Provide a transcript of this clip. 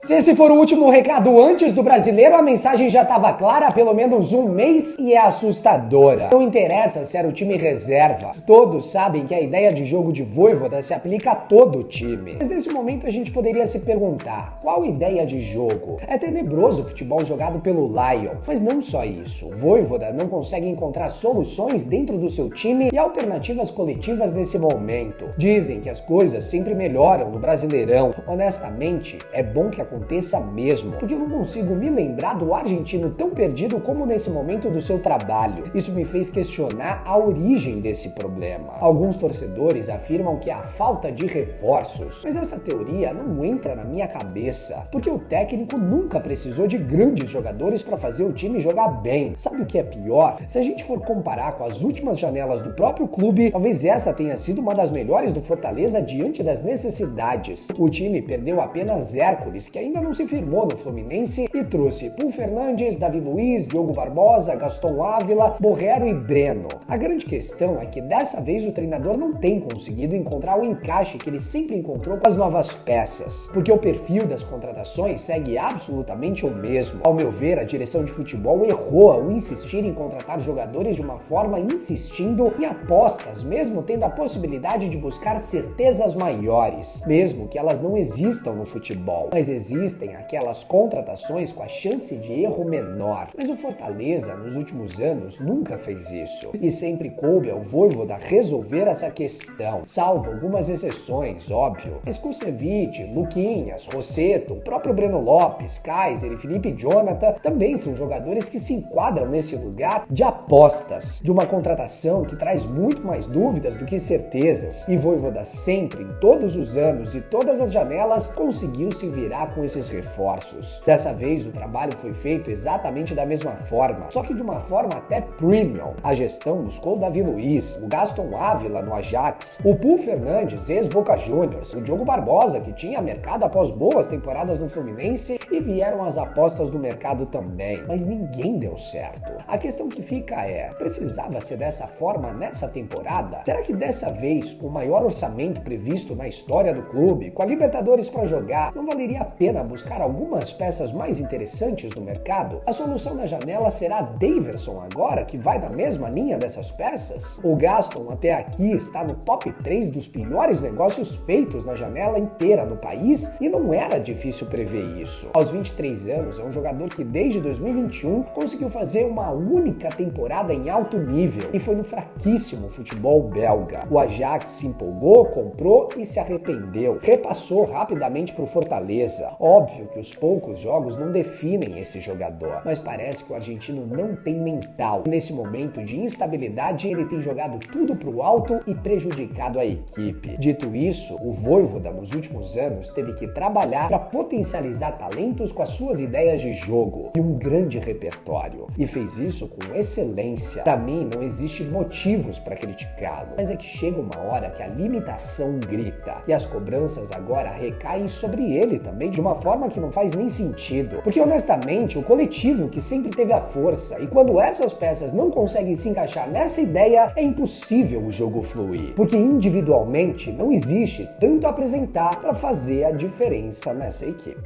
Se esse for o último recado antes do Brasileiro, a mensagem já estava clara há pelo menos um mês e é assustadora. Não interessa se era o time reserva, todos sabem que a ideia de jogo de Vojvoda se aplica a todo o time. Mas nesse momento a gente poderia se perguntar, qual ideia de jogo? É tenebroso o futebol jogado pelo Lyon, mas não só isso. Vojvoda não consegue encontrar soluções dentro do seu time e alternativas coletivas nesse momento. Dizem que as coisas sempre melhoram no Brasileirão. Honestamente, é bom que aconteça mesmo, porque eu não consigo me lembrar do argentino tão perdido como nesse momento do seu trabalho. Isso me fez questionar a origem desse problema. Alguns torcedores afirmam que é a falta de reforços, mas essa teoria não entra na minha cabeça, porque o técnico nunca precisou de grandes jogadores para fazer o time jogar bem. Sabe o que é pior? Se a gente for comparar com as últimas janelas do próprio clube, talvez essa tenha sido uma das melhores do Fortaleza diante das necessidades. O time perdeu apenas Hércules, que ainda não se firmou no Fluminense, e trouxe Pulpo Fernandes, Davi Luiz, Diogo Barbosa, Gaston Ávila, Borrero e Breno. A grande questão é que dessa vez o treinador não tem conseguido encontrar o encaixe que ele sempre encontrou com as novas peças, porque o perfil das contratações segue absolutamente o mesmo. Ao meu ver, a direção de futebol errou ao insistir em contratar jogadores de uma forma insistindo em apostas, mesmo tendo a possibilidade de buscar certezas maiores, mesmo que elas não existam no futebol, mas existem aquelas contratações com a chance de erro menor. Mas o Fortaleza, nos últimos anos, nunca fez isso, e sempre coube ao Vojvoda resolver essa questão, salvo algumas exceções, óbvio. Mas Kusevich, Luquinhas, Rossetto, o próprio Breno Lopes, Kaiser e Felipe Jonathan também são jogadores que se enquadram nesse lugar de apostas, de uma contratação que traz muito mais dúvidas do que certezas, e Vojvoda sempre, em todos os anos e todas as janelas, conseguiu se virar com esses reforços. Dessa vez o trabalho foi feito exatamente da mesma forma, só que de uma forma até premium. A gestão buscou o Davi Luiz, o Gaston Ávila no Ajax, o Pulpo Fernandes, ex-Boca Juniors, o Diogo Barbosa, que tinha mercado após boas temporadas no Fluminense, e vieram as apostas do mercado também, mas ninguém deu certo. A questão que fica é, precisava ser dessa forma nessa temporada? Será que dessa vez, com o maior orçamento previsto na história do clube, com a Libertadores para jogar, não valeria a pena buscar algumas peças mais interessantes no mercado? A solução na janela será Daverson agora, que vai na mesma linha dessas peças? O Gaston até aqui está no top 3 dos piores negócios feitos na janela inteira no país, e não era difícil prever isso. Aos 23 anos, é um jogador que desde 2021 conseguiu fazer uma única temporada em alto nível, e foi no fraquíssimo futebol belga. O Ajax se empolgou, comprou e se arrependeu. Repassou rapidamente para o Fortaleza. Óbvio que os poucos jogos não definem esse jogador, mas parece que o argentino não tem mental. Nesse momento de instabilidade, ele tem jogado tudo pro alto e prejudicado a equipe. Dito isso, o Vojvoda nos últimos anos teve que trabalhar para potencializar talentos com as suas ideias de jogo e um grande repertório, e fez isso com excelência. Para mim, não existe motivos para criticá-lo, mas é que chega uma hora que a limitação grita, e as cobranças agora recaem sobre ele também, de uma forma que não faz nem sentido, porque honestamente o coletivo que sempre teve a força, e quando essas peças não conseguem se encaixar nessa ideia, é impossível o jogo fluir, porque individualmente não existe tanto a apresentar para fazer a diferença nessa equipe.